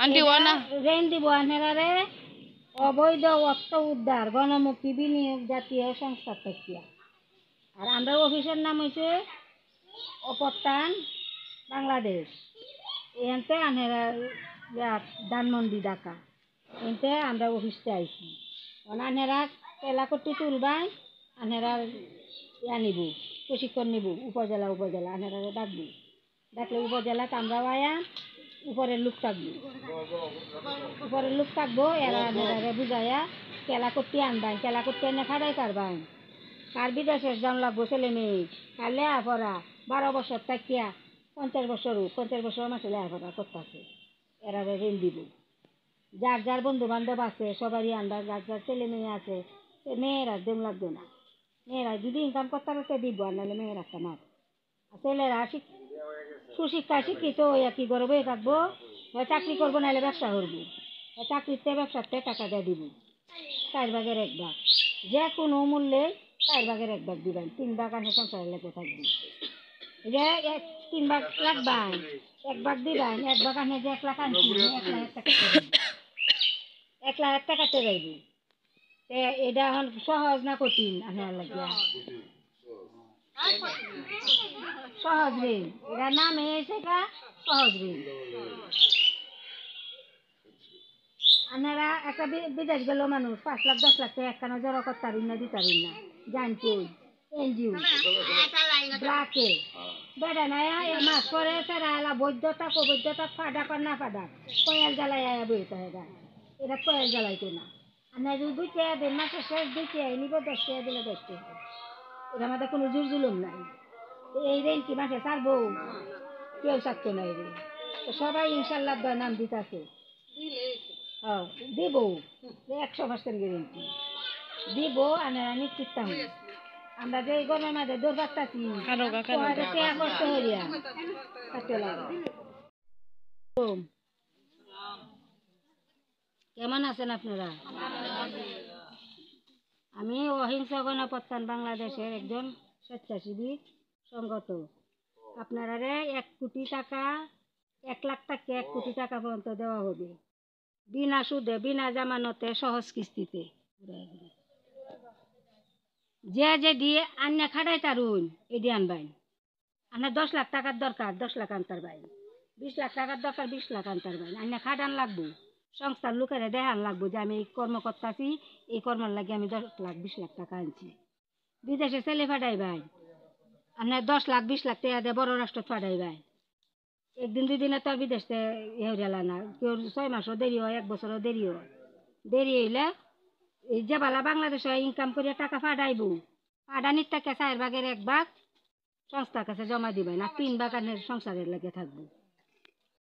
Aunty ওয়ানা ঋণ দিব আনেরারে অবৈধ অর্থ উদ্ধার গণমুখী বিনিয়োগ জাতীয় সংস্থা থেকে। আর আমরা অফিসের নাম হয়েছে অপত্যান বাংলাদেশ। এনতে আনেরা ধানমন্ডি ঢাকা এনতে আমরা অফিসতে আইছি। আনেরা কেলা করতে তুলবাই আনেরা নিব প্রশিক্ষণ নিব উপজেলা উপজেলা আনেরা ডাকবো ডাকলে উপজেলাত আমরাও আয়া উপরের লোক থাকবো এরা আনেরা বুঝাইয়া কেলা করতে আনবাই কেলা করতে এনে খাড়াই কারবাই কার বিদেশে যান লাগবো ছেলে মেয়ে কার লেয়াপড়া 12 বছর থাকিয়া 50 বছর মাসে লেয়াপড়া করতেছে এরা ঋণ দিব। যার যার বন্ধু বান্ধব আছে সবারই আন্ডার যার যার ছেলে মেয়ে আছে মেয়েরা দেম লাগবে না। মেয়েরা যদি ইনকাম করতে পারতে দিব আর নাহলে মেয়েরা একটা মাপ ছেলেরা সুশিক্ষা শিক্ষিত হইয়া কি করবো থাকবো চাকরি করবো নাহলে ব্যবসা করবো চাকরিতে ব্যবসাতে টাকা দিয়ে দিব 4 ভাগের 1 ভাগ যে কোনো মূল্যে 4 ভাগের 1 ভাগ দিবেন 3 ভাগ আনে সংসারের লেগে থাকবে যে 3 ভাগ লাগবেন 1 ভাগ দিবেন 1 ভাগ আনে যে 1 লাখ আনছি 1 লাখ টাকা কাটতে যাইবে এটা এখন সহজ না কঠিন আনার লাগিয়া সহজ ঋণ এটা নামে এসে সহজ ঋণ। আপনারা একটা বিদেশ গেল মানুষ 5 লাখ 10 লাখ টাকা একখানা জড়ো করতে পারেন না দিতে পারেন না জানকই এনজিও ব্লাকে বেড়া নাই মাস পরে তারা এলা বৈধতা কবৈধতা ফাডা কর না ফাডা কয়াল জ্বালাই আয়া বইতে হয় এটা কয়াল জ্বালাইতো না আপনার যদি 2 টাকা দেন মাসের শেষ 2 টাকা নিব 10 টাকা দিলে 10 টাকা এটার মধ্যে কোনো জোর জুলুম নাই। এই ঋণ কি মাসে ছাড়বো কেউ ছাড়তো না এই ঋণ সবাই ইনশাল্লাহ নাম দিতেছে হ্যাঁ দিব 100% গ্যারেন্টি দিব আনারা নিশ্চিত আমরা যে গরমের মাঝে দৌড় পাচ্ছি করতে হইয়া কেমন আছেন আপনারা? আমি অহিংসা গণপ্রত্যান বাংলাদেশের একজন স্বেচ্ছাসেবী সংগঠন। আপনারা 1 কোটি টাকা 1 লাখ টাকা 1 কোটি টাকা পর্যন্ত দেওয়া হবে বিনা সুদে বিনা জামানতে সহজ কিস্তিতে। যে দিয়ে আন্না খাড়াই তারুন এটি আনবাই আপনার 10 লাখ টাকার দরকার 10 লাখ আনতার বাইন 20 লাখ টাকার দরকার 20 লাখ আনতার বাইন আন্না খাটান লাগবো সংস্থার লোকেরা দেখান লাগবো যে আমি এই কর্ম করতেছি এই কর্মের লাগে আমি 10 লাখ 20 লাখ টাকা আনছি। বিদেশে ছেলে ফাটাই ভাই আপনার 10 লাখ 20 লাখ টাকা দিয়ে বড় রাষ্ট্র ফাটাই ভাই একদিন 2 দিনে তো বিদেশে হেলা না কেউ 6 মাসও দেরি হয় 1 বছরও দেরি হয় দেরি হইলে এই যে বালা বাংলাদেশে ইনকাম করে টাকা ফাটাইব ফাটানির টাকা 4 ভাগের 1 ভাগ সংস্থার কাছে জমা দিবেন আর 3 ভাগ সংসারের লাগে থাকবো।